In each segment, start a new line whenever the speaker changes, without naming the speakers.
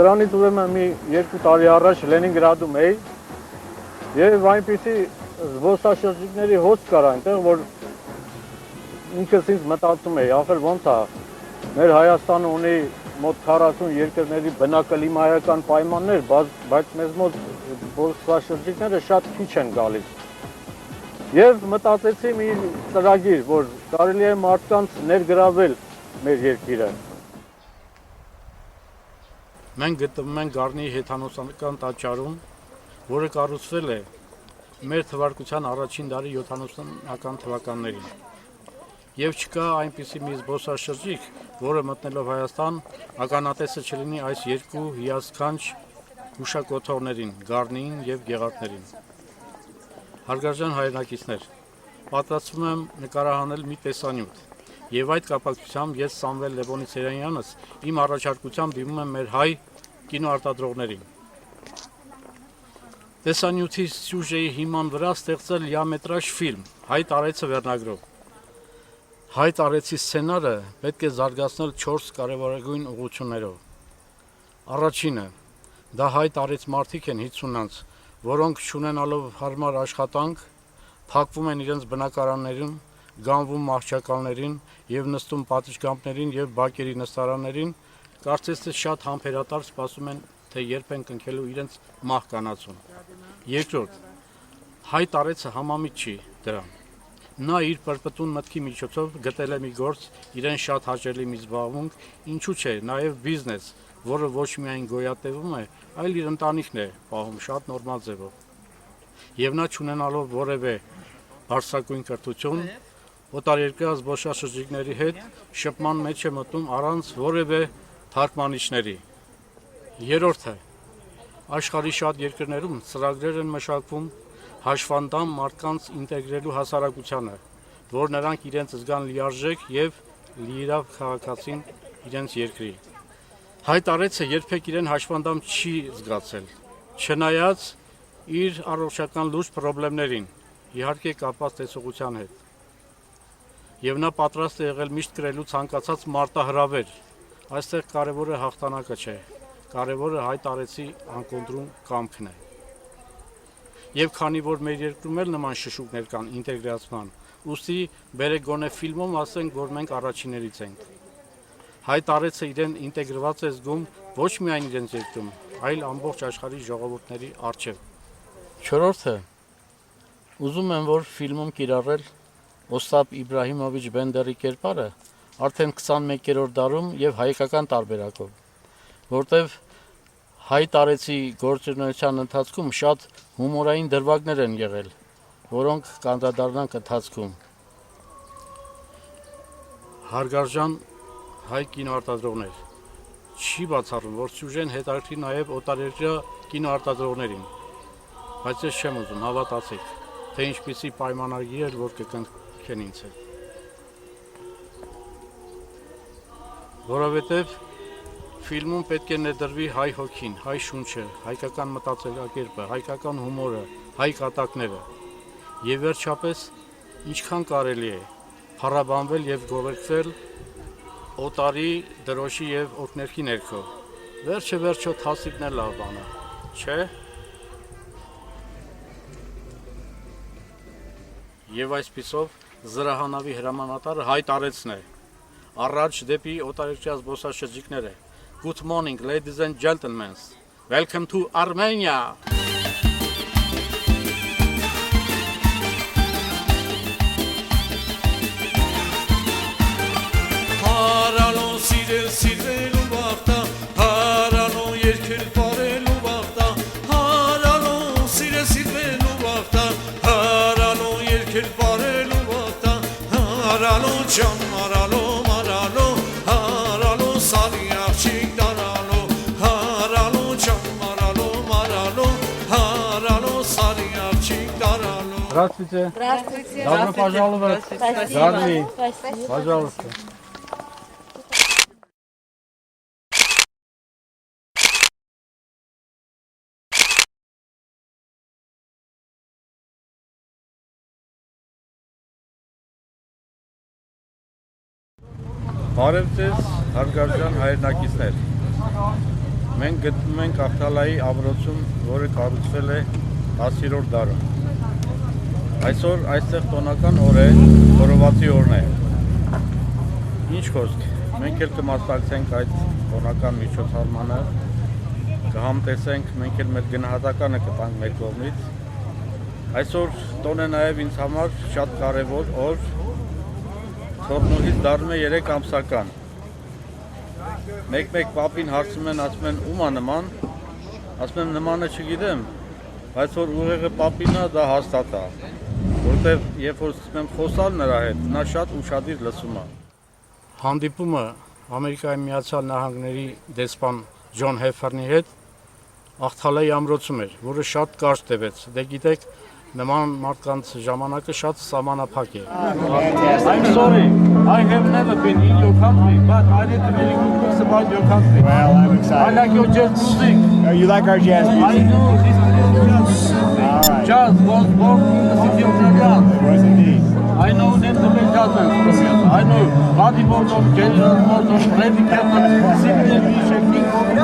Սրանից ուրեմն մի 2 տարի առաջ Լենինգրադում էի եւ այնպիսի զբոսաշրջիկների հոսք կար այնտեղ, որ ինքս ինձ մտածում էի, ախր ոնց է մեր Հայաստանը ունի մոտ 40 երկրների բնակլիմայական պայմաններ, բայց մեզ մոտ զբոսաշրջիկները շատ քիչ են գալիս։ Եւ մտածեցի մի ծրագիր, որ կարելի է մարդկանց ներգրավել մեր երկիրը։
Մենք գտնվում ենք Գառնիի հեթանոսական տաճարում, որը կառուցվել է մեր թվարկության առաջին դարի 70-ական թվականներին։ Եվ չկա այնպիսի մի զբոսաշրջիկ, որը մտնելով Հայաստան ականատեսը չլինի այս երկու հիասքանչ հուշակոթողներին, Գառնիին եւ Գեղարդներին։ Հարգարժան հայրենակիցներ, պատրաստվում եմ նկարահանել մի տեսանյութ, եւ այդ կապակցությամբ ես Սամվել Լևոնի Սերանյանս իմ առաջարկությամբ դիմում եմ մեր հայ կինոարտադրողներին։ Տեսանյութի սյուժեի հիման վրա ստեղծել լիամետրաժ ֆիլմ «Հայ տարեցը» վերնագրով։ Հայ տարեցի սցենարը պետք է զարգացնել 4 կարևորագույն ուղղություններով։ Առաջինը՝ դա հայ տարեց մարդիկ են 50-անց, որոնք չունենալով հարմար աշխատանք, փակվում են իրենց բնակարաններում, գանվում մահճակալներին եւ նստում պատշգամբներին եւ բակերի նստարաններին, կարծես թե շատ համբերատար սպասում են, թե երբ են կնքելու իրենց մահկանացուն։ Երկրորդ, հայ տարեցը համամիտ չի դրան։ Նա իր պրպտուն մտքի միջոցով գտել է մի գործ, իրեն շատ հաճելի մի զբաղմունք, ինչու՞ չէ, նաեւ բիզնես, որը ոչ միայն գոյատևում է, այլ իր ընտանիքն է պահում շատ նորմալ ձևով։ Եվ նա չունենալով որևէ բարձրագույն կրթություն, օտարերկրյա զբոսաշրջիկների հետ շփման մեջ է մտնում առանց որևէ թարգմանիչների։ Երրորդը, աշխարհի շատ երկրներում ծրագրեր են մշակվում հաշվանդամ մարդկանց ինտեգրելու հասարակությանը, որ նրանք իրենց զգան լիարժեք եւ լիիրավ քաղաքացին իրենց երկրի։ Հայ տարեցը երբեք իրեն հաշվանդամ չի զգացել, չնայած իր առողջական լուրջ խնդիրներին, իհարկե կապված տեսողության հետ։ Եվ նա պատրաստ է եղել միշտ կրելու ցանկացած մարտահրավեր։ Այստեղ կարևորը հաղթանակը չէ, կարևորը հայ տարեցի անկոնդրում կամքն է։ Եվ քանի որ մեր երկրում էլ նման շշուկներ կան ինտեգրացման, ուստի բերեք գոնե ֆիլմում ասենք, որ մենք առաջիններից ենք։ Հայ տարեցը իրեն ինտեգրված է զգում ոչ միայն իրենց երկրում, այլ ամբողջ աշխարհի ժողովուրդների առջև։ Չորրորդը, ուզում եմ, որ ֆիլմում կիրառել Օստապ Իբրահիմովիչ Բենդերի կերպարը արդեն 21-րդ դարում եւ հայկական տարբերակով, որտեւ հայ տարեցի գործունեության ընթացքում շատ հումորային դրվագներ են եղել, որոնք կանդրադառնանք ընթացքում։ Հարգարժան հայ կինոարտադրողներ, չի բացառում, որ սյուժեն հետաքրքրի նաեւ օտարերկրյա կինոարտադրողներին, բայց ես չեմ ուզում, հավատացեք, թե ինչպիսի պայմանագիր էր, որ կկնքեն ինձ հետ։ Որովհետև ֆիլմում պետք է ներդրվի հայ հոգին, հայ շունչը, հայկական մտածելակերպը, հայկական հումորը, հայ կատակները։ Եվ վերջապես, ինչքան կարելի է փառաբանվել եւ գովերգվել օտարի, դրոշի եւ օրհներքի ներքո։ Վերջը թասիբն է լավ բան է, չէ՞։ Եվ այսպիսով զրահանավի հրամանատարը հայ տարեցն է։ Առաջ դեպի օտարերկրյա զբոսաշրջիկները։ Good morning, ladies and gentlemen. Welcome to Armenia.
Հարալոն սիրելու վաղտա, հարալոն երկել պարելու վաղտա, հարալոն սիրելու վաղտա, հարալոն երկել պարելու վաղտա, հարալոն ճամ հարալոն Sali achig daralo, haralo cham maralo, haralo sali achig daralo.
Здравствуйте.
Здравствуйте.
Добро пожаловать. Дарви.
Спасибо.
Пожалуйста. Բարև ձեզ, հարգարժան հայրենակիցներ։ Մենք գտնվում ենք Ախթալայի ամրոցում, որը կառուցվել է 10-րդ դարում։ Այսօր այստեղ տոնական օր է, խորովածի օրն է։ Ինչ խոսք, մենք էլ կմասնակցենք այդ տոնական միջոցառմանը, կհամտեսենք, մենք էլ մեր գնահատականը կտանք մեր կողմից։ Այսօր տոն է նաև ինձ համար շատ կարևոր օր, Թորնուհից դառնում է 3 ամսական։ Մեկ-մեկ պապին հարցում են, ասում են ում է նման, ասում եմ նմանը չգիտեմ, բայց որ ուղեղը պապին է, դա հաստատ է, որտեղ երբ որ սկսում եմ խոսալ նրա հետ, նա շատ ուշադիր լսում է։ Հանդիպումը Ամերիկայի Միացյալ Նահանգների դեսպան Ջոն Հեֆերնի հետ Ախթալայի ամրոցում էր, որը շատ կարճ տևեց։ Դե գիտեք, նման մարդկանց ժամանակը շատ սահմանափակ է։ I'm sorry, I have never been in your country, but I did really good things about your country.
Well, I'm
I
excited.
like your jazz music.
Oh, you like our jazz
I
music?
know this jazz.
All right.
Jazz was born in the city of Riyadh.
It was indeed.
I know Gentleman Jazz. I know Buddy Morton, General Morton, Freddie Captain, Sidney Bishop, King Kong,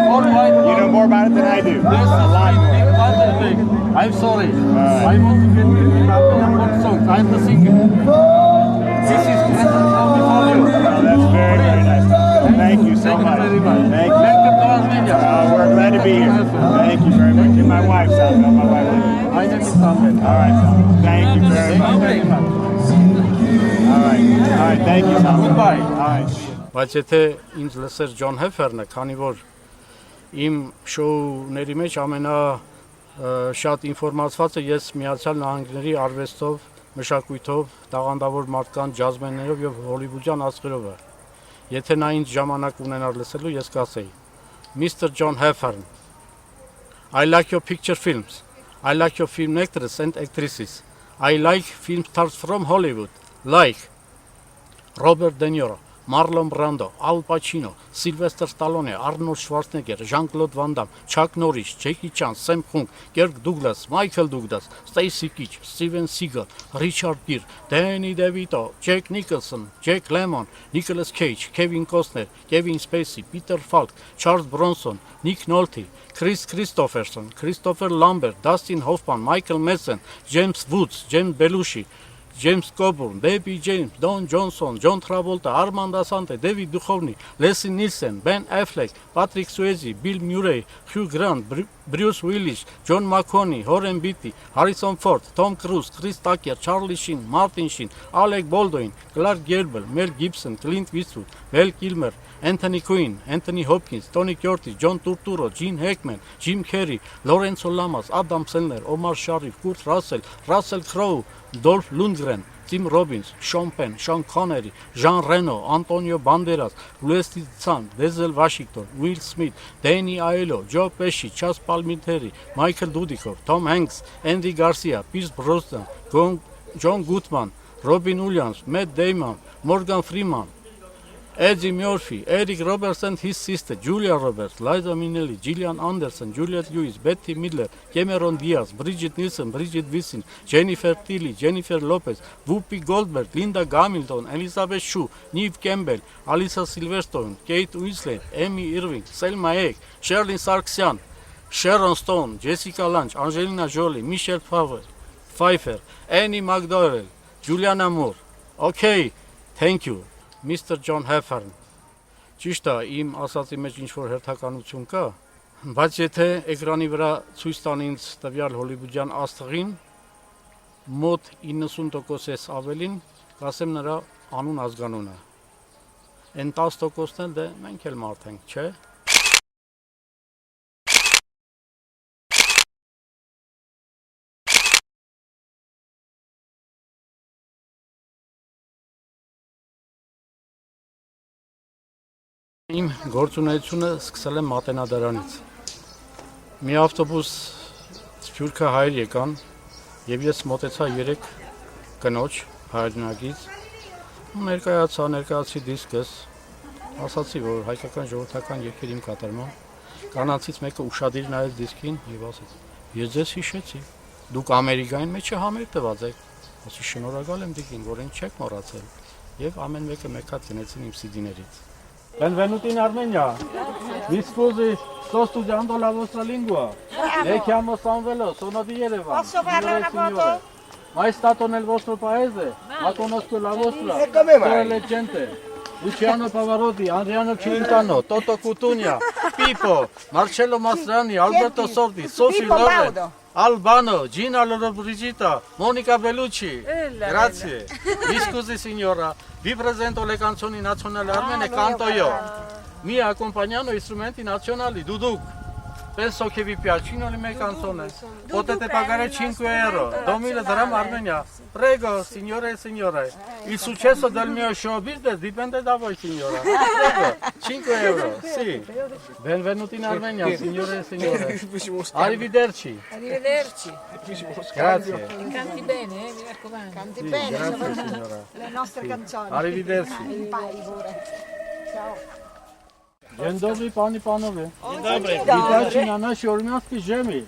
all right.
You know more about it than I do.
Yes,
A lot.
big wonderful. I'm sorry. I want to get the songs. I'm the singer. This is present for you.
Oh, that's very, very nice. Thank you so
Thank
much.
you very much.
Thank you.
Welcome to Armenia.
We're glad to be here. Thank you very much. And my wife, Sal. My wife.
My name is Samuel.
All right, Sal. Thank you very
Thank you
much.
very much.
All right. All right. Thank you, Sal.
Goodbye.
All right.
Բայց եթե ինձ լսեր Ջոն Հեֆերնը, քանի որ իմ շոուների մեջ ամենա շատ ինֆորմացվածը ես Միացյալ Նահանգների արվեստով, մշակույթով, տաղանդավոր մարդկանց, ջազմեններով եւ հոլիվուդյան աստղերով է։ Եթե նա ինձ ժամանակ ունենար լսելու, ես կասեի. Mr. John Heffern, I like your picture films. I like your film actors and actresses. I like film stars from Hollywood, like Robert De Niro, Marlon Brando, Al Pacino, Sylvester Stallone, Arnold Schwarzenegger, Jean-Claude Van Damme, Chuck Norris, Jackie Chan, Sam Kung, Kirk Douglas, Michael Douglas, Stacy Keach, Steven Seagal, Richard Gere, Danny DeVito, Jack Nicholson, Jack Lemmon, Nicolas Cage, Kevin Costner, Kevin Spacey, Peter Falk, Charles Bronson, Nick Nolte, Chris Christopherson, Christopher Lambert, Dustin Hoffman, Michael Madsen, James Woods, James Belushi, James Coburn, Baby James, Don Johnson, John Travolta, Armand Assante, David Duchovny, Leslie Nielsen, Ben Affleck, Patrick Swayze, Bill Murray, Hugh Grant, Bruce Willis, John McConaughey, Warren Beatty, Harrison Ford, Tom Cruise, Chris Tucker, Charlie Sheen, Martin Sheen, Alec Baldwin, Clark Gable, Mel Gibson, Clint Eastwood, Val Kilmer, Anthony Quinn, Anthony Hopkins, Tony Curtis, John Turturro, Gene Hackman, Jim Carrey, Lorenzo Lamas, Adam Sandler, Omar Sharif, Kurt Russell, Russell Crowe, Dolph Lundgren, Tim Robbins, Sean Penn, Sean Connery, Jean Reno, Antonio Banderas, Leslie Tsan, Denzel Washington, Will Smith, Danny Aiello, Joe Pesci, Chas Palminteri, Michael Dudikoff, Tom Hanks, Andy Garcia, Pierce Brosnan, John Goodman, Robin Williams, Matt Damon, Morgan Freeman, Eddie Murphy, Eric Roberts and his sister, Julia Roberts, Liza Minnelli, Gillian Anderson, Juliette Lewis, Betty Midler, Cameron Diaz, Bridget Nielsen, Bridget Wisin, Jennifer Tilly, Jennifer Lopez, Whoopi Goldberg, Linda Hamilton, Elizabeth Shue, Neve Campbell, Alyssa Silverstone, Kate Winslet, Amy Irving, Selma Hayek, Shirley Sarkisian, Sharon Stone, Jessica Lange, Angelina Jolie, Michelle Pfeiffer, Annie McDowell, Juliana Moore. Okay, thank you. Mr. John Heffern, ճիշտ է, իմ ասածի մեջ ինչ-որ հերթականություն կա, բայց եթե էկրանի վրա ցույց տան ինձ տվյալ հոլիվուդյան աստղին, մոտ 90%-ից ավելին, կասեմ նրա անուն ազգանունը։ Այն 10%-ն էլ դե մենք էլ մարդ ենք, չէ՞։ Իմ գործունեությունը սկսել եմ Մատենադարանից։ Մի ավտոբուս Սփյուռքը հայր եկան Եվ ես մոտեցա 3 կնոջ հայրենագից ու ներկայացի դիսկս, ասացի, որ հայկական ժողովրդական երգեր իմ կատարման, կանանցից մեկը ուշադիր նայեց դիսկին եւ ասաց. «Ես ձեզ հիշեցի, դուք Ամերիկային մեջը համեր տված եք»։ Ասի շնորհակալ եմ դիքին, որ ինձ չեք մոռացել։ Եվ ամեն մեկը մեկ հատ գնացին իմ CD-ներից։
Benvenuti in Armenia. Mi scusi, sto studiando la vostra lingua. Lei chiamo Samuele, sono di Yerevan.
Posso fare una foto?
Mai stato nel vostro paese? Ma conosco la vostra.
E come mai?
Storia leggente. Luciano Pavarotti, Adriano Celentano, Toto Cutugna, Pippo, Marcello Mastroianni, Alberto Sordi, Sophie
Pippo
Loren,
Baudo.
Albano, Gina Lollobrigida, Monica Bellucci. Grazie. Mi scusi signora, vi presento le canzoni nazionali armene, canto io. Mi accompagnano strumenti nazionali, duduk. Penso che vi piacciono le mie canzoni. Potete pagare 5 euro, 2000 dirham Armenia. Prego, signore e signore. Il successo del mio show business dipende da voi, signora. Prego, 5 euro, sì. Benvenuti in Armenia, signore e signore. Arrivederci.
Arrivederci.
Grazie.
Canti bene, mi raccomando. Canti
Sì,
bene,
grazie signora.
le nostre canzoni.
Arrivederci.
Impari pure. Ciao.
Dzień dobry pani panowie.
Dobry.
Witajcie na naszej ormiańskiej ziemi.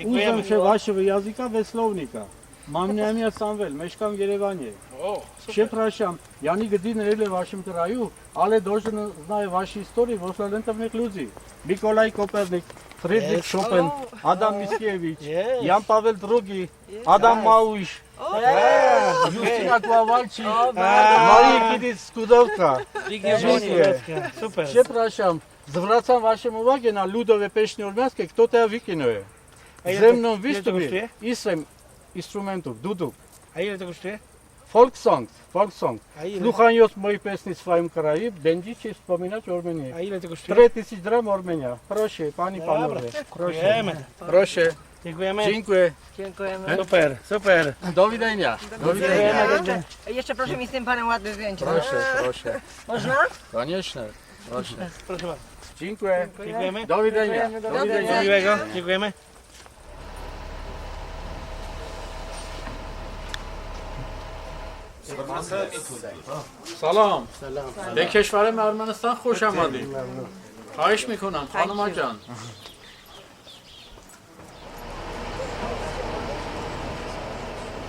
Używam się waszego języka we słownika. Mam na imię Samuel, mieszkam w Jerewanie. Przepraszam, ja nigdy nie byłem w waszym kraju, ale dobrze znaję waszą historię, bo talentownych ludzi. Mikołaj Kopernik, Friedrich Chopin, Adam Mickiewicz, Jan Paweł II, Adam Małysz, Justyna Kowalczyk, Maria Kidyc-Skłodowska. Dziękuję.
Super.
Przepraszam, zwracam waszą uwagę na ludowe pieśni ormiańskie, kto to wykonuje. Ze mną wystąpi instrumentów, duduk,
A ile to kosztuje?
folksong.
A ile?
Słuchając mojej pieśni w swoim kraju, będziecie wspominać o Armenii.
A ile to kosztuje?
3000 dirham Armenia. Proszę, pani panowie. Proszę.
Dziękujemy.
Proszę.
Dziękujemy.
Dziękuję.
Dziękujemy.
Super, super.
Do widzenia. Do widzenia.
Jeszcze proszę mi z tym panem ładne zdjęcie.
Proszę.
Można?
Koniecznie. Proszę.
Proszę bardzo.
Dziękuję.
Dziękujemy.
Do widzenia. Do widzenia.
Miłego. Dziękujemy.
سلام. به کشور ارمنستان خوش آمدید. خواهش میکنم خانم جان.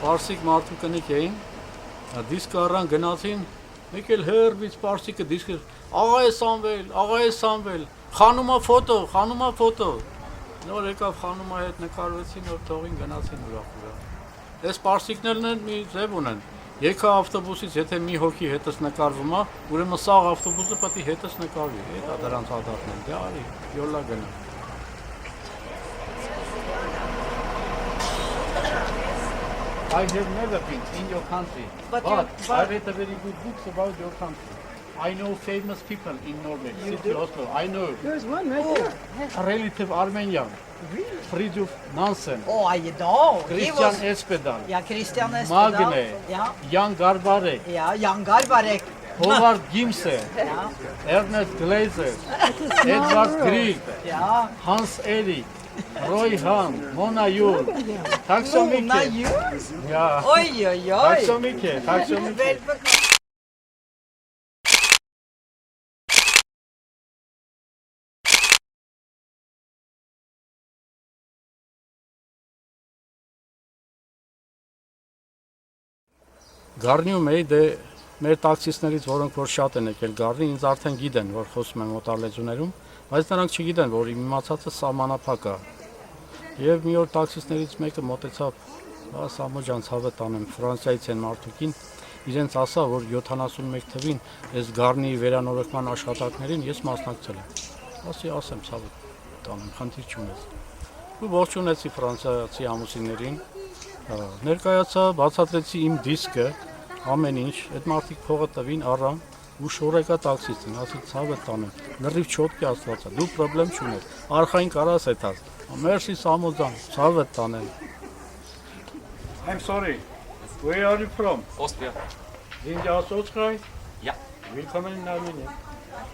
Պարսիկ մարդու կնիկ էին, դիսկը առան գնացին, մեկ էլ հերբից պարսիկը դիսկը աղա է Սամվել, խանումա ֆոտո, նոր եկավ խանումա հետ նկարվեցին, նոր թողին գնացին ուրախ։ Այս պարսիկներն են մի ձև ունեն, եկա ավտոբուսից, եթե մի հոգի հետս նկարվում է, ուրեմն սաղ ավտոբուսը պետք է հետս նկարվի, դա դրանց ադատն են, դե արի, յոլա գնա։ I have never been in your country, but I read a very good books about your country. I know famous people in Norway, city Oslo. I know
There's one right there.
a relative Armenian, Fridtjof Nansen,
Oh, I know. He
Christian
was...
Espedal,
Ja, Christian Espedal.
Magne,
Ja,
Jan Garbarek,
ja, Jan Garbarek.
Howard Gimse,
Ja,
Ernest Glazer, Edvard Grieg,
ja.
Hans Erik, Roy Hahn, Mona Juul. Tack så
Mona
mycket.
Juul.
Ja,
Oj, oj,
tack
oj.
så mycket. Tack så mycket. Գառնիում էի, դե մեր տաքսիստներից, որոնք որ շատ են եկել Գառնի, ինձ արդեն գիտեն, որ խոսում եմ օտարլեզուներում, բայց նրանք չգիտեն, որ իմ իմացածը սահմանափակ է։ Եվ մի օր տաքսիստներից մեկը մոտեցավ, Սամո ջան, ցավը տանեմ, Ֆրանսիայից են մարդուկին, իրենց ասա, որ 71 թվին այս Գառնիի վերանորոգման աշխատանքներին ես մասնակցել եմ։ Ասեմ, ցավը տանեմ, խնդիր չունես։ Ու ողջունեցի ֆրանսիացի ամուսիններին, ներկայացա, բացատրեցի իմ դիսկը, ամեն ինչ, այդ մարդիկ փողը տվին, առան ու շորեկա տաքսիստին, ասի ցավը տանեմ, լրիվ չոտքի աստվածա, դու պրոբլեմ չունես, արխային կարաս հետաս, մերսի Սամոզան, ցավը տանեմ։ I'm sorry, where are you from?
Austria.
Sind Sie aus Österreich?
Ja.
Willkommen in Armenien.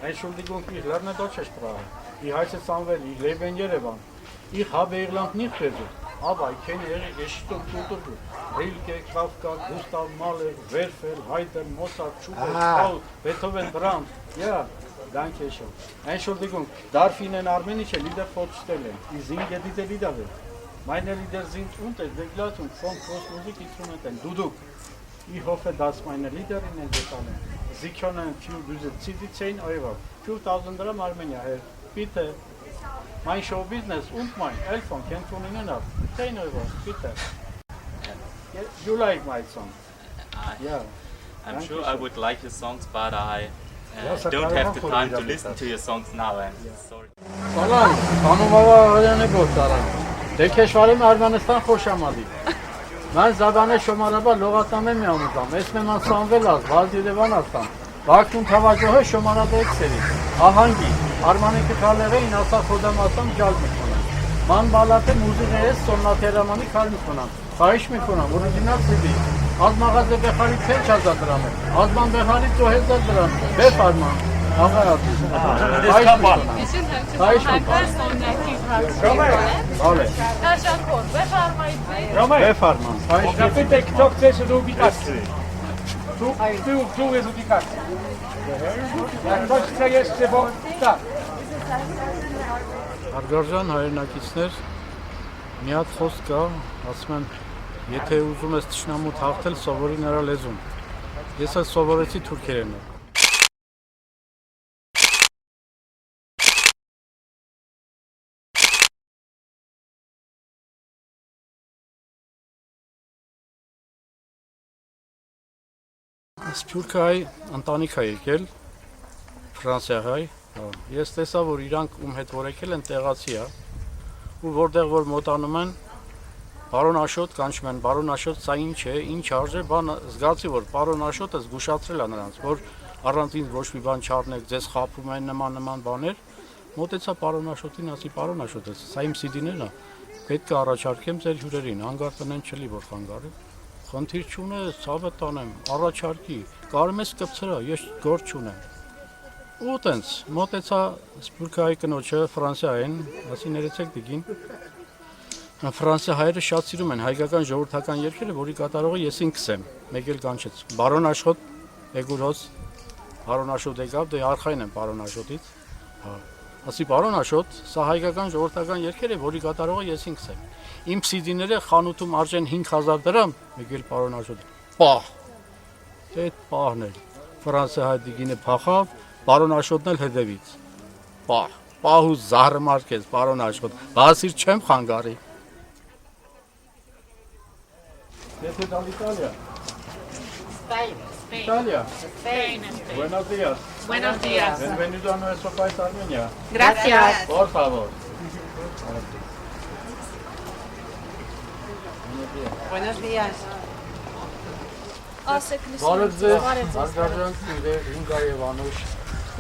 Entschuldigung, ich lerne deutsche Sprache. Ich heiße Samuel, ich lebe in Jerewan. Ich habe Irland nicht besucht.
aber ich kenne ihre Geschichte und Kultur. Rilke, Kafka, Gustav Mahler, Werfel, Haydn, Mozart, Schubert, Paul, Beethoven, Brahms. Ja, danke schön. Entschuldigung, darf Ihnen armenische Lieder vorstellen? Ich singe diese Lieder. Meine Lieder sind unter Begleitung von Großmusikinstrumenten. Duduk. Ich hoffe, dass meine Lieder Ihnen gefallen. Sie können für diese CD 10 Euro, 4000 Gramm Armenia, Herr. Bitte. Mein Showbusiness und mein Elfon kennt von Ihnen ab. 10 Euro, bitte. You like my song? Yeah.
I'm sure I would like your songs, but I don't have the time to listen to your songs now. And sorry.
Salam, Xanumova Արյանը գործարան։ Դե քեշվարեմ Արմենստան խոշամալի։ Mən Zabanə şomaraba loğatnamə միամուտամ, Esmeman Samvelas, Vazirəvan astam, Bakun Tavacohə şomarada ekseri, Ahangi, Armani Kıkarlığın asa Xodamasam cal mikonam. Man balatı muziğes sonnateramani kal mikonam. Xahiş mikonam, orijinal CD. Az mağaza bexali 5000 dram. Azman bexali 2000 dram. Befarman. Ağa yapıyorsun. Xahiş mikonam. Xahiş mikonam. Ale.
Tashakkur. Befrmایید.
Befarman. Xahiş mikonam.
Capite kto chce do ubikacji? Tu jest ubikacja. Jak ktoś chce jeszcze, bo tak.
Հարգարժան հայրենակիցներ, մի հատ խոսք կա, ասում են, եթե ուզում ես թշնամուդ հաղթել, սովորի նրա լեզուն։ Ես էլ սովորեցի թուրքերենը։ Սփյուռքահայ ընտանիք է եկել, ֆրանսիահայ, ես տեսա, որ իրանք ում հետ որ եկել են տեղացի է, ու որտեղ որ մոտանում են, պարոն Աշոտ կանչում են, պարոն Աշոտ, սա ինչ է, ինչ արժե, բան զգացի, որ պարոն Աշոտը զգուշացրել է նրանց, որ առանց ինձ ոչ մի բան չառնեք, ձեզ խաբում են նման բաներ, մոտեցա պարոն Աշոտին, ասի պարոն Աշոտ, սա իմ CD-ներն է, պետք է առաջարկեմ ձեր հյուրերին, հանգարտ տնեն չլի, որ խանգարի, խնդիր չունես, ցավը տանեմ, առաջարկի, կարում ես կպցրա, ես գործ չունեմ։ Ու տենց, մոտեցա Սփյուռքահայ կնոջը Ֆրանսիայեն, ասի ներեցեք դիգին։ Ֆրանսիա հայերը շատ սիրում են հայկական ժողովրդական երգերը, որի կատարողը ես ինքս եմ, մեկ էլ կանչեց։ Բարոն Աշոտ, Էգուրոս, Բարոն Աշոտ եկավ, դե արխային եմ Բարոն Աշոտից։ Հա։ Ասի Բարոն Աշոտ, սա հայկական ժողովրդական երգեր է, որի կատարողը ես ինքս եմ։ Իմ CD-ները խանութում արժեն 5000 դրամ, մեկ էլ Բարոն Աշոտ։ Պահ։ Դե այդ պահն է։ Ֆրանսիահայ դիգինը փախավ, Բարոն Աշոտն էլ հետևից։ Պահ ու զարմարկեց Բարոն Աշոտ։ Բասիր չեմ խանգարի։ Եթե դա Իտալիա։ Italia.
Spain.
Buenos días.
Buenos días.
Bienvenido a nuestro país, Armenia.
Gracias.
Por favor.
Buenos días.
Բարև ձեզ, հարգարժան սիրեր, Ինգա Եվանուշ,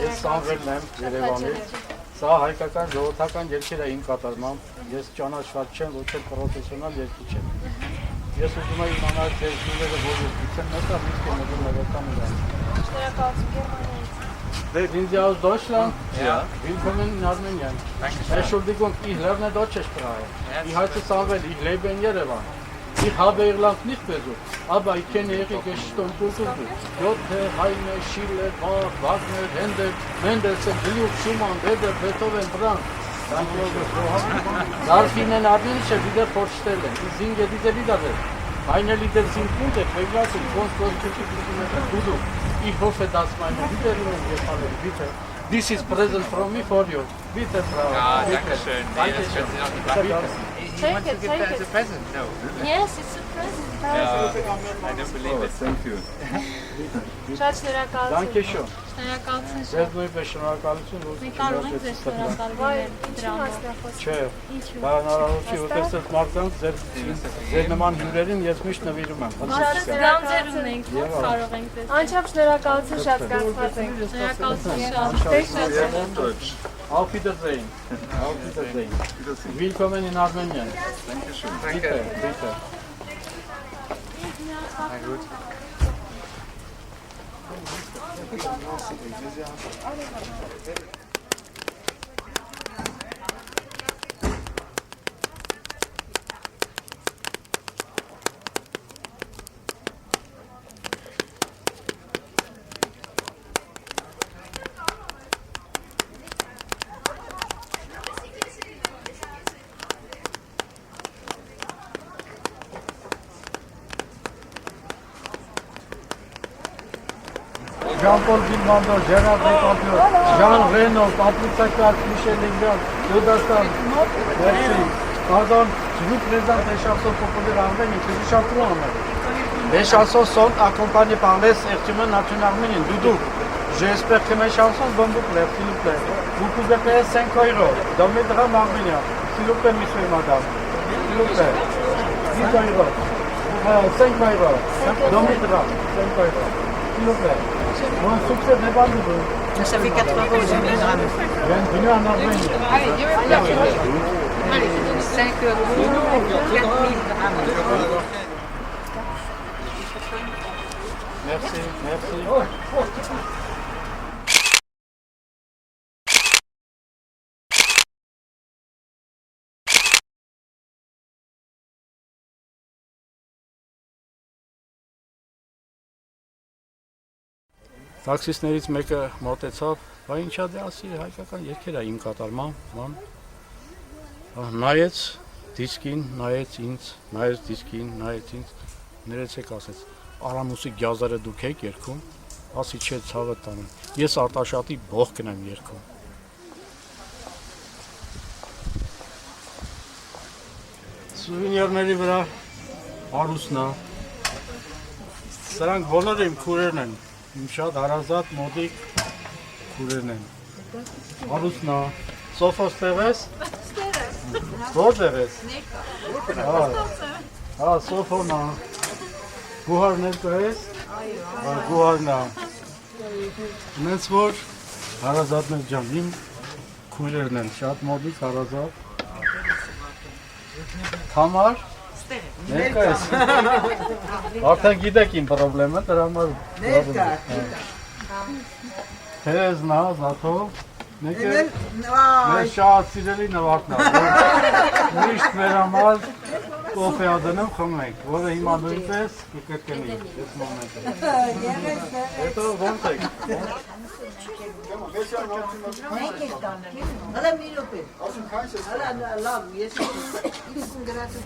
ես Սամվելն եմ Երևանից, սա հայկական ժողովրդական երգեր է իմ կատարմամբ, ես ճանաչված չեմ, ոչ էլ պրոֆեսիոնալ երգիչ եմ։ Ես ուզում եմ իմանալ ձեր հյուրերը որ երգիչ են, մեկը միշտ է նետում ներեկան իրան։
Շնորհակալություն Գերմանիայից։
Sind Sie aus Deutschland? Ja. Willkommen in Armenien. Entschuldigung, ich lerne Deutsche Sprache. Ich heiße Samuel, ich lebe in Jerewan. Ich habe Ihr Land nicht besucht, aber ich kenne Ihre Geschichte und Kultur. Goethe, Heine, Schiller, Bach, Wagner, Händel, Mendelssohn, Gluck, Schumann, Weber, Beethoven, Brahms. Darf Ihnen armenische Lieder vorstellen? Ich singe diese Lieder. Meine Lieder sind gute, begleitet von Kultur. Ich hoffe, dass meine Lieder Ihnen gefallen. Bitte. This is present from me for you. Bitte, Frau.
Ja, danke schön.
Danke schön.
Take it, take it.
present? No.
Yes, it's a present.
I don't believe it. Thank you.
Շատ շնորհակալություն։
Danke schön.
Շնորհակալություն։
Ձեզ նույնպես շնորհակալություն, որ
Մենք կարող ենք ձեզ շնորհակալ դրամով։
Չէ, դա հնարավորություն ուտեստ մարդկանց ձեր նման հյուրերին ես միշտ նվիրում եմ։
Գանձերում ենք, կարող ենք ձեզ։
Անչափ շնորհակալություն, շատ կանխված ենք։
Շնորհակալություն շատ։
Auf Wiedersehen. Auf Wiedersehen. Willkommen in Armenien.
Dankeschön.
Bitte, bitte.
Na gut.
Jean-Paul Belmondo, Gérard Depardieu, Jean Reno, Patricia Clark, Michel Legrand, Yodastan. Merci. Pardon, je vous présente les chansons populaires arméniennes que je chante en Arménie. Les chansons sont accompagnées par les instruments nationaux arméniens. Doudou, j'espère que mes chansons vont vous plaire, s'il vous plaît. Vous pouvez payer 5 euros dans mes drames arméniens. S'il vous plaît, monsieur et madame. S'il vous plaît. 10 euros. 5 euros. Dans mes drames. 5 euros. S'il vous plaît. Bon succès de Bandou.
Ça fait 4 euros, j'ai mis le drame.
Bienvenue en Arménie.
Allez, 5 euros, 4 000 grammes.
Merci, merci.
Տաքսիստներից մեկը մոտեցավ, բա ինչա դե ասի, հայկական երգեր է իմ կատարման, ման։ Նայեց դիսկին, նայեց ինձ, նայեց դիսկին, նայեց ինձ, ներեցեք ասեց, Արամուսի գյազերը դուք եք երգում, ասի չէ ցավը տանեմ, ես Արտաշատի բողկն եմ երգում։ Սուվենիրների վրա հարուսնա, սրանք բոլորը իմ քուրերն են, իմ շատ հարազատ մոդիկ քուրերն են։ Հարուսնա, Սոֆոս տեղես։ Որտեղ ես։ Հա, Սոֆոնա։ Գուհարներ կես։ Գուհարնա։ Նենց որ հարազատներ ջան, իմ քույրերն են, շատ մոդիկ հարազատ։ Համար։ Ներկա ես։ Արդեն գիտեք իմ պրոբլեմը, դրա համար։ Ներկա։ Թերեզնա, Զաթով։ Մեր շատ սիրելի նվարդն է, միշտ մեր համար կոֆե ադնում խմենք, որը հիմա նույնպես կկրկնի այս մոմենտը։ Հետո ոնց եք։
Հələ մի րոպե։ Հələ լավ, ես 50 գրածու։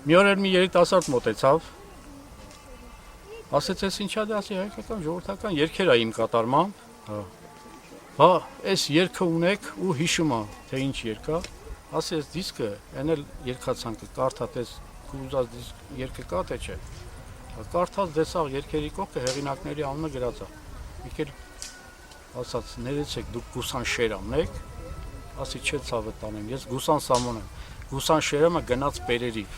Մի օր մի երիտասարդ մոտեցավ, ասեց ես ինչա դե ասի հայկական ժողովրդական երգեր է իմ կատարմամբ, հա, այս երգը ունեք ու հիշում է, թե ինչ երգ է, ասի ես դիսկը, այն էլ երգացանկը կարդա տես կուզած երգը կա թե չէ, կարդած դեսաղ երգերի կողքը հեղինակների անունը գրած է, եկել ասաց ներեցեք դուք Գուսան Շերամն եք, ասի չէ ցավը տանեմ, ես Գուսան Սամոն եմ, Գուսան Շերամը գնաց Պերերիվ։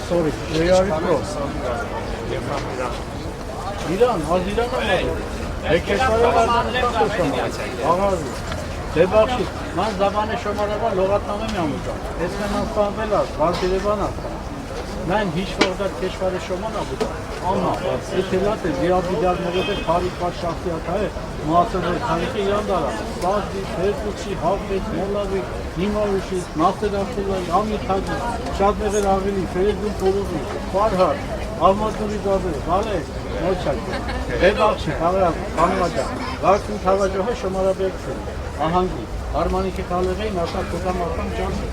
Sorry, where are you from? Iran, az İran'a mı? Ağazı. Debakşit, man zabanı şomarava logatname mi almışam? Esmen aslanbelar, Vardireban aslan.
Nein, hiçbir keşfere şomana bu da. Ama etelat ziyabidat nerede tarih baş şahsiyatı muhasebe tanıkı yandara. Bazı Facebook'çi, Hafez, Mollavi, Nimavuşi, Nasır Abdullah, Hamid Hacı, Şadmever Avili, Feridun Poluzi, Farhad, Ahmet Nuri Gazi, Vale, Moçak, Bedakçı, Kavram, Kanmaca, Vakın Tavacoha Şomara Bekçi, Ahangi, Armaniki Kalevey, Nasak Kudamaktan Canlı.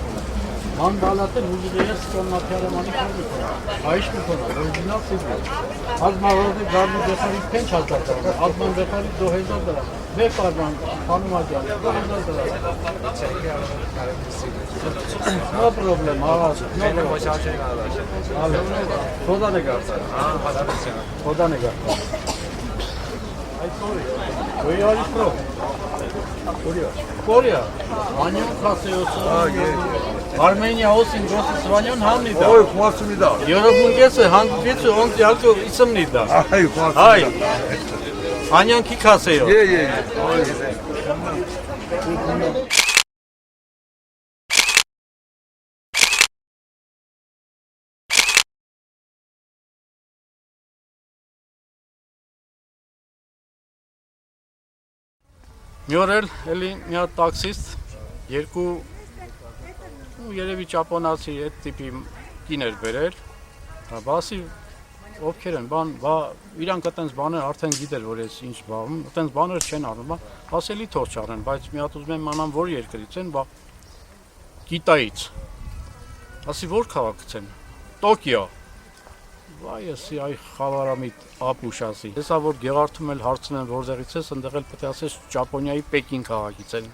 Mandalatı müziğe sıkılmaklara manik olmuyor. Ayış mı konu? Orijinal sizler. Az mağazı gardı defari penç hazırlar. Azman defari 2000 dolar. Ve parman hanım acayip. 2000 dolar. No problem. Ağaz. No problem. Soda ne gardı? Soda ne gardı? Ay sorry. Where are you from? Korea. Annem kasıyorsun. Armenia olsun, Rossi Svanyon hamnida.
Oy, 고맙습니다.
여러분께서 한국에서 온지 알고 있습니다.
아이, 고맙습니다.
하이. 안녕 킥하세요.
예, 예, 예.
Մի օր էլի մի հատ տաքսիստ երկու երևի ճապոնացի այդ տիպի կիներ բերել, բասի ովքեր են, իրանք այտենց բաներ արդեն գիտեր, որ ես ինչ բաղում, այտենց բաներ չեն անում, ասելի թող չարեն, բայց մի հատ ուզում եմ մանամ որ երկրից են, Կիտայից, ասի որ քաղաքից են, Տոկիո, Այսի այ խավարամիտ ապուշ ասի, հեսա որ գեղարդում էլ հարցնեն որտեղից ես, ընդեղ էլ պետք է ասես Ճապոնիայի Պեկին քաղաքից են։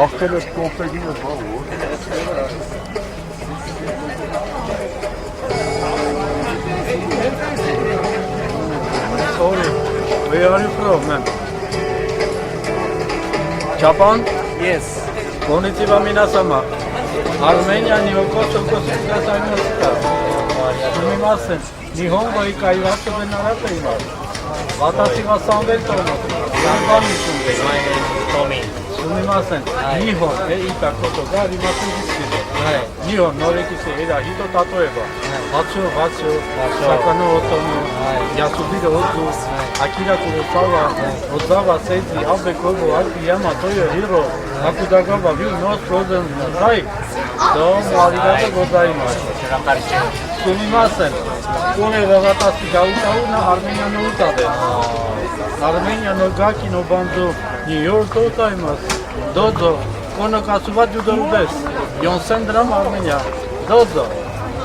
Ախտերը կոմպեգինը բաղու։
Sorry, where are you from, man? Japan?
Yes.
Konnichiwa minasama. Armenia ni oko sumimasen. Nihongo kai watsu de narata imasu. Watashi wa Samuel tomo. Yanbanisu.
Tommy.
Sumimasen. Nihon ita koto ga arimasen desu. Nihon norekise era hito tatoeba. Hatsu, sakano otomo, yasubiro ozu, akira kurosawa, ozawa seiji, abe kogo, akiyama, toyo hiro, akudagawa, will not frozen right. Domo arigato gozaimasu. Sumimasen. Kone wagatashi ga utau na Armenia no uta de. Armenia no gaki no bandu ni yorto utaimasu. Dozo, kono kasuwa judoru desu. 4000 dram Armenia. Dozo.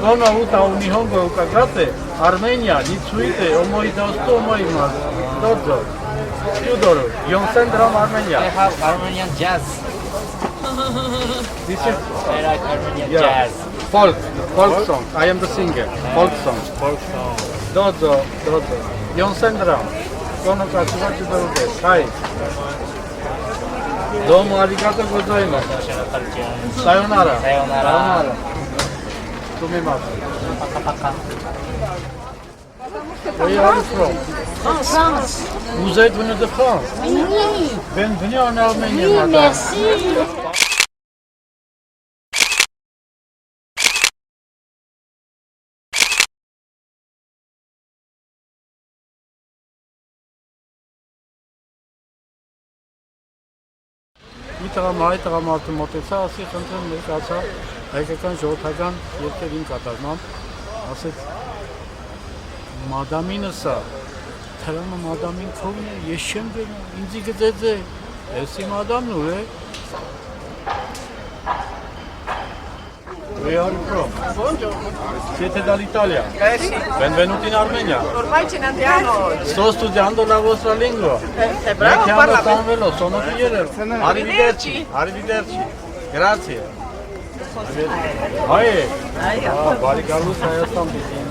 Kono uta u Nihongo ukagate, Armenia, Nitsuite, omoi dosto, omoi mas. Dozo. Judoru, 4000 dram Armenia.
I have Armenian jazz.
This is
I like Armenian jazz.
folk song. I am the singer. Folk song. Dozo. 4000 dram. Kono kasuwa judoru desu. Hai. Domo arigato gozaimasu. Sayonara. Sumimasen. Where are you from?
France.
Vous êtes venu de France?
Oui.
Bienvenue en Arménie,
Oui,
madame.
merci.
Հայտարամարտը մոտեցա, ասի խնդրեմ ներկայացա հայկական ժողովրդական երկերին կատարմամբ, ասեց մադամինը սա, թրամը մադամին քովն է, ես չեմ գնում, ինձի գծեց է, եսի մադամն ուր է։ Where are you from? Siete dall'Italia?
Sì.
Benvenuti in Armenia.
Ormai ce ne andiamo.
Sto studiando la vostra lingua.
Bravo,
Mi chiamo
parla bene.
Samuel, sono figlio. Arrivederci. Arrivederci. Grazie. Hai. Բարիկալուս Հայաստան դիտին։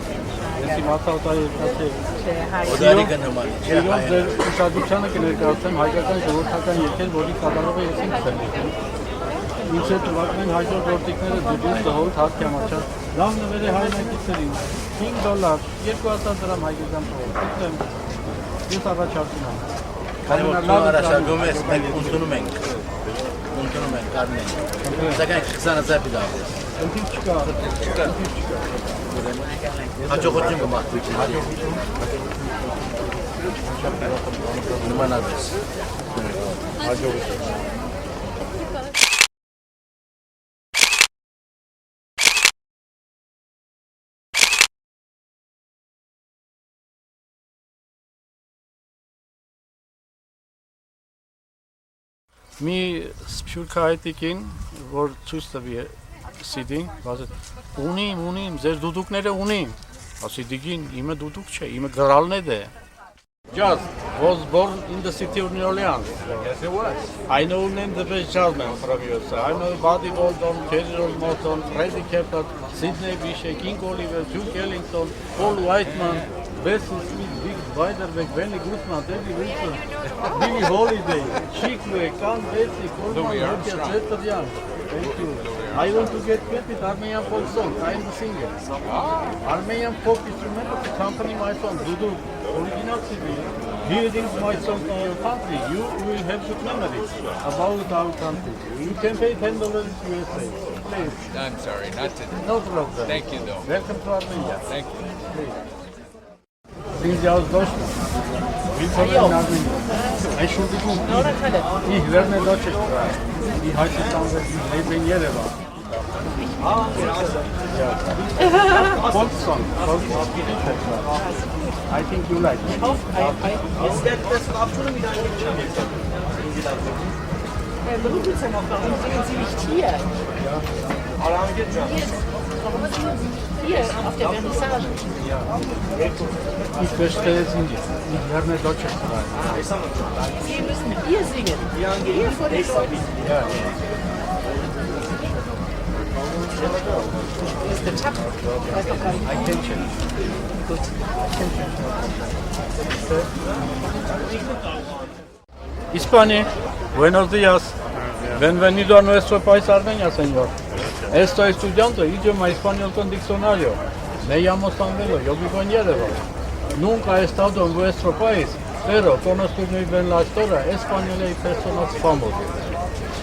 Ես իմացա ուտայի կասի։ Ոդարիկը նման։ Իրոք ձեր ուշադրությանը կներկայացնեմ հայկական ժողովրդական երկեր, որի կատարողը ես ինքս եմ եկել։ Ինչ է թվակն են հայժոր գործիքները դուդուս դհոտ հատ կյամաչա։ Լավ նվեր է հայնակիցերին, $5, 2000 դրամ հայկական տողով։ Թույքտեմ, ես առաջարկում եմ։
Քանի որ դու առաջարկում ես, մենք ընդունում ենք։ ընդունում են Կարմեն։ Սակայն 20,000 դիլար։
Ընտիր չկա։
Հաջողություն կմաղթույցին։ Նմանատես։
Հաջողություն։
Մի սփյուռքահայտիկին, որ ցույց տվի CD-ին, ասել ունիմ, ձեր դուդուկները ունիմ։ Ասի դիգին, իմը դուդուկ չէ, իմը գրալն է դե։ Jazz was born in the city of New Orleans.
Yes, it was.
I know name the best jazzman from USA. I know Buddy Bolton, Terry Morton, Freddie Kepler, Sidney Bechet, King Oliver, Duke Ellington, Paul Whiteman, Bessie Smith, Dick Weiderbeck, Benny Goodman, Debbie Wilson, Billie Holiday, Chick Corea, Count Basie, Coleman, Nokia, Chester Young. Thank you. I want to get paid with Armenian folk song. I am the singer. Armenian folk instrumental to accompany my song. Dudu, original CD. Hearing my song in your country, you will have good memories about our country. You can pay $10 USA. Please.
I'm sorry, not today.
No problem.
Thank you, though.
Welcome to Armenia.
Thank you.
Sind Sie aus Deutschland? Willkommen in Armenien. Entschuldigung, ich lerne Deutsch. Ich heiße Sander, ich lebe in Yerevan. Volkssong. I think you like it.
Sind Sie nicht hier? Hier, auf der Vernissage.
Ich verstehe Sie nicht. Ich lerne Deutsch sprechen.
Sie müssen hier singen. Hier vor den Leuten.
Ja.
Das ist der Takt. Ich weiß doch gar nicht.
I can change.
Gut.
Hispania, buenos días. Bienvenido a nuestro país Armenia, señor. Estoy estudiando idioma español con diccionario. Me llamo Samuel, yo vivo en Yerevan. Nunca he estado en vuestro país, pero conozco muy bien la historia española y personas famosas.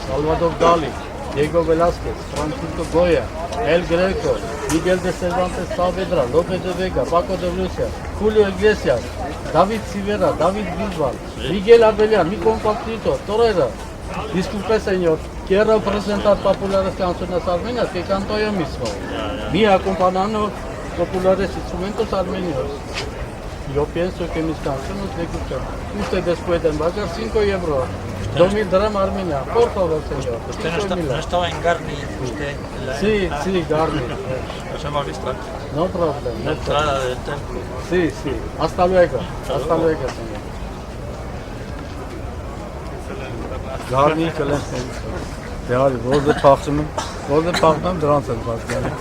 Salvador Dalí, Diego Velázquez, Francisco Goya, El Greco, Miguel de Cervantes Saavedra, Lope de Vega, Paco de Lucia, Julio Iglesias, David Sivera, David Bisbal, Miguel Abelian, mi compatrito, torero. Disculpe, señor, quiero presentar populares canciones armenias que canto yo mismo. Mi acompañando populares instrumentos armenios. Yo pienso que mis canciones les gustan. Ustedes pueden pagar 5 euros. 2.000 dirhams Armenia. Por favor, señor.
Usted no estaba en Garni, usted.
Sí, Garni.
Nos hemos visto.
No problem.
La entrada del templo.
Sí. Hasta luego. Hasta luego, señor. Garni կլենք դեղալի, որը փախտում դրանց են պատկանի։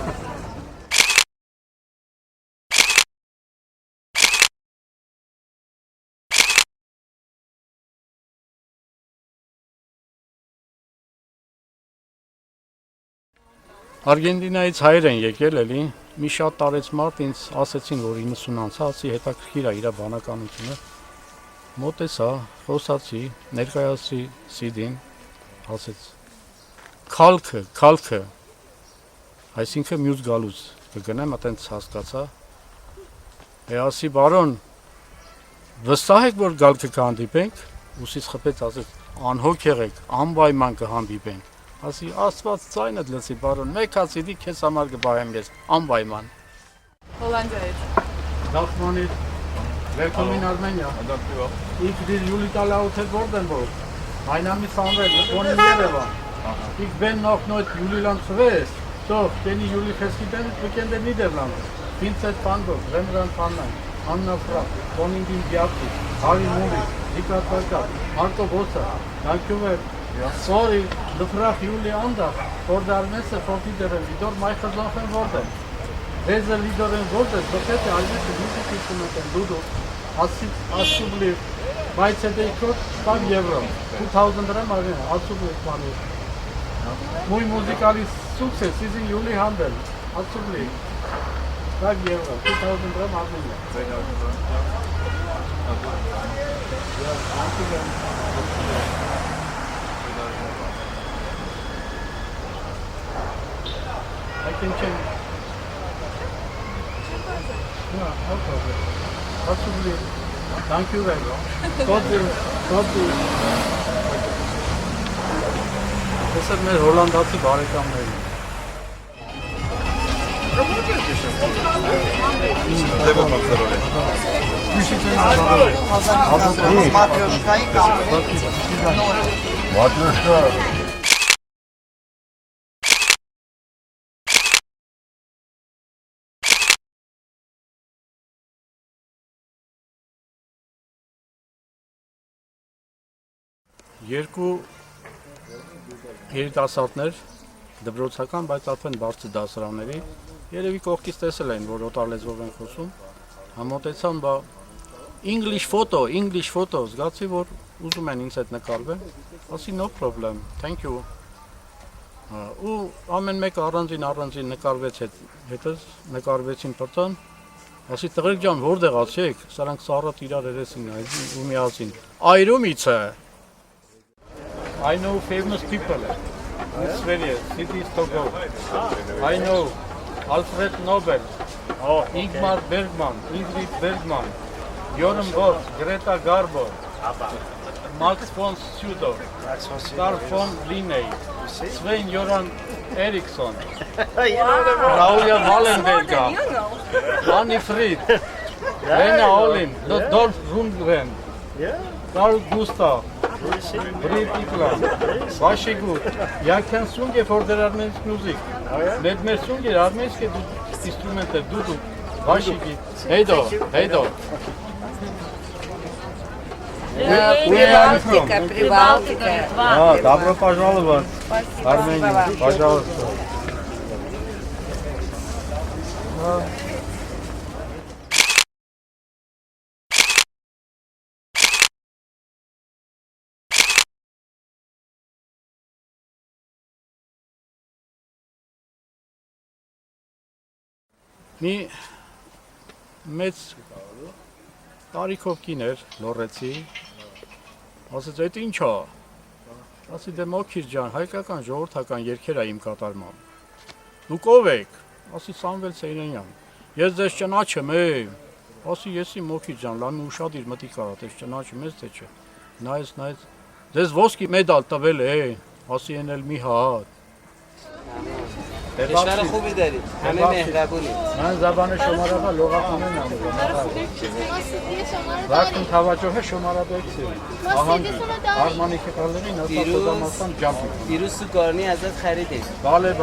Արգենտինայից հայեր են եկել էլի, մի շատ տարեց մարդ ինձ ասեցին, որ 90 անցածի հետաքրքիր է իր բանականությունը, մոտեցա, խոսացի, ներկայացրի CD-ին, ասեց, քալքը, այսինքն մյուս գալուց, կգնեմ, ատենց հասկացա, ասի, բարոն, վստահ եք, որ գալքը կհանդիպենք, ուսից խփեց, ասեց, անհոգ եղեք, անպայման կհանդիպենք, ասի, աստված ձայնդ լսի, բարոն, մեկ CD քեզ համար կբահեմ ես, անպայման։
Հոլանդիայից։
Դախմանից, Welcome in Armenia. Ich will Juli Hotel Bordenburg. Mein Name ist Samuel, ich wohne in Yerevan. Ich bin noch nicht Juliland West. So, kenne ich Juli Präsident, wir kennen den Niederlande. Vincent van Gogh, Rembrandt van Rijn, Anna Frank, Koningin Beatrix, Harry Mulisch, Richard Wagner, Marco Bossa. Danke sehr. Sorry, de vraag Juli aandacht voor de Armeense volkliederen die door mij gezongen worden. Deze liederen worden bekend als muziekinstrumenten Dudu. Alsjeblieft, bij CD kost 5 euro. 2000 dirham Armenia, alsjeblieft man. Muy muzikalisch succes is in jullie handen. Alsjeblieft. 5 euro, 2000 dirham Armenia. 2000 dirham. Ja, danke. attention. No problem. Absolutely. Thank you very much. God bless. This is my Hollandացի բարեկամներն։
Matryoshka.
Երկու երիտասարդներ դպրոցական, բայց արդեն բարձր դասարանների, երևի կողքից տեսել են, որ օտար լեզվով են խոսում, համոտեցան, բա English photo, զգացի, որ ուզում են ինձ հետ նկարվել, ասի no problem, thank you, ու ամեն մեկը առանձին նկարվեց հետս, նկարվեցին պրծան, ասի տղերք ջան, որտեղ ասեք, սրանք սառատ իրար երեսին ու միացին, այրումից է, I know famous people. It's very cities to go. I know Alfred Nobel, Ingmar Bergman, Ingrid Bergman, Joram Bosch, Greta Garbo, Max von Sydow, Carl von Linné, Sven-Göran Eriksson, Raoul Wallenberger, Annie Fried, Lena Olin, Dolph Lundgren, Carl Gustav, Brit Ikland, Vashi Gut, Yankan Sunge for their armenian music. Nedmer Sunge, armenian instrument, Dudu, Vashi Git. Heido. Where are you from?
Прибалтика.
Добро пожаловать. Армения, пожалуйста. Մի մեծ տարիքով կին էր, լորեցի, ասեց, այդ ինչ է, ասի դե Մոքիր ջան, հայկական ժողովրդական երգեր է իմ կատարմամբ, դուք ով եք, ասի Սամվել Սեյրանյան, ես ձեզ ճանաչեմ, ասի եսի Մոքիր ջան, լամի ուշադիր մտի կարա, ես ճանաչեմ, ես թե չէ, նայեց, ձեզ ոսկի մեդալ տվել ասի են էլ մի հատ,
کشور خوبی دارید همه مهربونید
من زبان شما را لغت نمی‌دونم وقتی توجه شما را بگذارید آهنگ آرمانی که قلبی نصب
دیروز سوگارنی ازت خریدیم
بله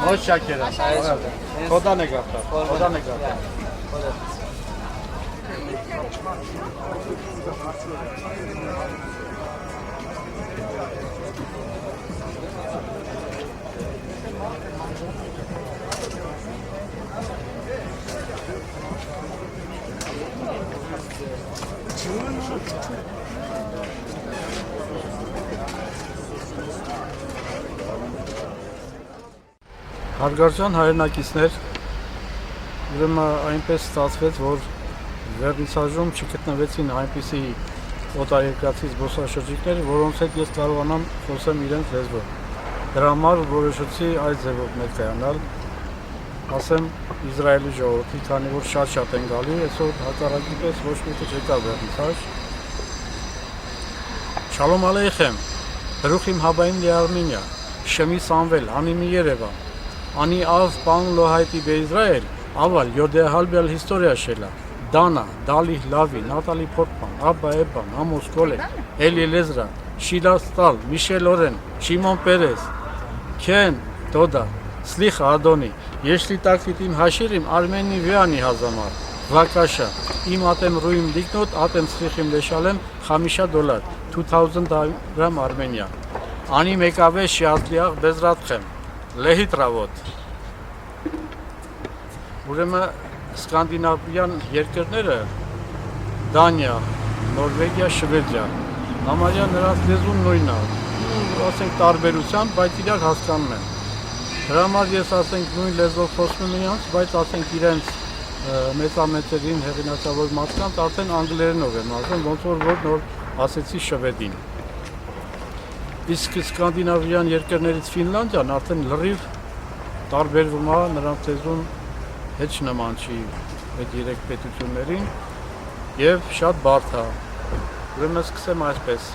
متشکرم خدا نگهدار Հարգարժան հայրենակիցներ, ուրեմն այնպես ստացվեց, որ վերնիսաժում չգտնվեցին այնպիսի օտարերկրացի զբոսաշրջիկներ, որոնց հետ ես կարողանամ խոսեմ իրենց լեզվով։ Դրա համար որոշեցի այդ ձևով ներկայանալ, ասեմ Իսրայելի ժողովրդի, քանի որ շատ են գալի, այսօր հակառակի պես ոչ մեկը չեկա վերնիսաժ։ Շալոմ ալեյխեմ, բրուխիմ հաբայիմ լիարմինյա, Շեմի Սամվել, Անիմի Երևան, Ani av pan lohayти beIsrael, aval yodehal historia shela. Dana, Dali Lavi, Natalie Portman, Abba Eban, Amos Kole, Eli Lezra, Sheila Stahl, Michel Oren, Shimon Peres, Ken, Toda, Slicha Adoni, יש לי תקליט עם השירים ארמני ואני הזמר. בבקשה, אם אתם רואים לקנות, אתם צריכים לשלם $5, 2000 դրամ Արմենիա. אני מקווה שיצליח בעזרתכם. Լեհիտրավոտ։ Ուրեմն սկանդինավյան երկրները Դանիա, Նորվեգիա, Շվեդիա, համարյա նրանց լեզուն նույնն է, ասենք տարբերությամբ, բայց իրար հասկանում են։ Դրա համար ես ասենք նույն լեզվով խոսում եմ իրենց, բայց ասենք իրենց մեծամեծերին հեղինակավոր մարդկանց արդեն անգլերենով եմ ասում, ոնց որ նոր ասեցի շվեդին։ Իսկ սկանդինավյան երկրներից Ֆինլանդիան արդեն լրիվ տարբերվում է, նրանց ծեզուն հետ նման չի այդ երեք պետություններին եւ շատ բարդ է։ Ուրեմն սկսեմ այսպես.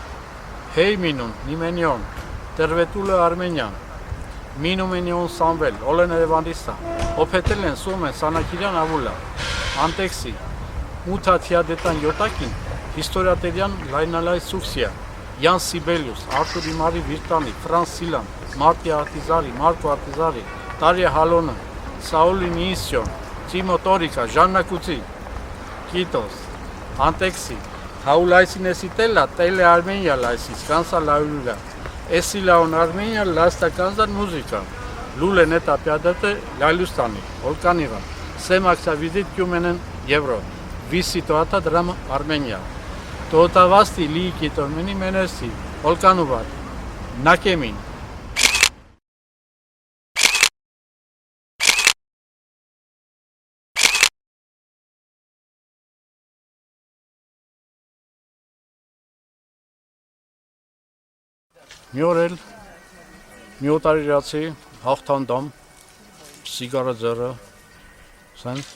Հեյ մինուն, նիմենյոն, տերվետուլը Արմենիան, մինումենյոն Սամվել, Օլեն Երևանիսա, Օփետելեն Սոմեն, Սանակիրյան Ավուլա, Անտեքսի, Մութաթիա դետան Յոտակին, Հիստորիատերյան Լայնալայ Սուքսիա, Յան Սիբելյուս, Արտուր Իմարի Վիրտանի, Ֆրանս Սիլան, Մարտի Արտիզարի, Մարկո Արտիզարի, Տարիա Հալոնը, Սաուլի Նիիսյոն, Տիմո Տորիկա, Ժաննա Կուցի, Կիտոս, Անտեքսի, Haulaisines itela, tele Armenia laisis, cansa la ura. Esila on Armenia lasta cansa musica. Lule neta piadate la lustani, Olkaniva. Semaxa vizit Cumenen Evro. Visitoata drama Armenia. Tota vasti liiki tormeni menesi, Olkanuvat. Nakemin. Մի օր էլ մի օտարիրացի հաղթանդամ սիգարը ձեռը սենց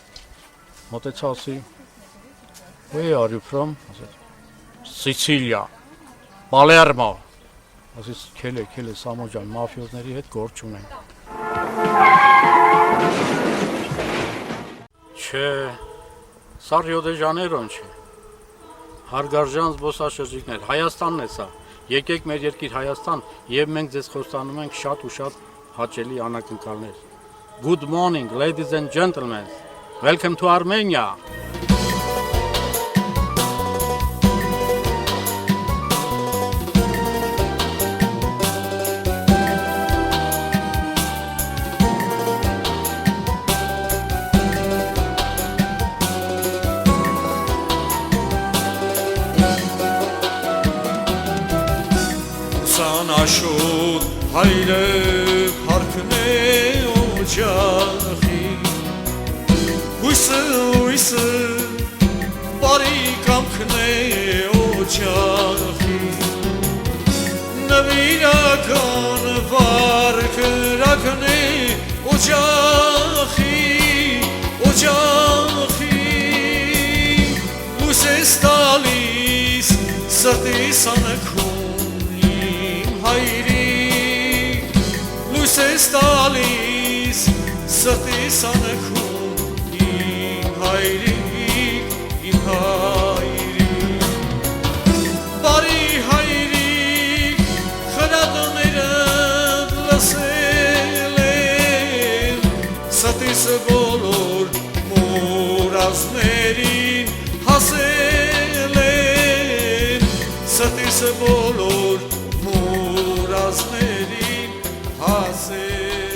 մոտեցա ասի Where are you from? Sicilia, Palermo ասես քելե Սամո ջան մաֆիոզների հետ գործ ունենք Չէ սա Ռիո դե Ժանեյրոն չէ Հարգարժան զբոսաշրջիկներ Հայաստանն է սա Եկեք մեր երկիր Հայաստան եւ մենք ձեզ խոստանում ենք շատ ու շատ հաճելի անակնկալներ Good morning ladies and gentlemen Welcome to Armenia
Աշոտ հայրը հարքն է օջախի Հույսը բարի կամքն է օջախի Նվիրական վարկրակն է օջախի Լույս ես տալիս սրտիս անքուն Հայրիկ, լույս ես տալիս, սրտիս անքուն, իմ հայրիկ, Բարի հայրիկ, խրատներըդ լսել եմ, սրտիս բոլոր մուրազներին հասել եմ, սրտիս բոլոր Murasnerin hasel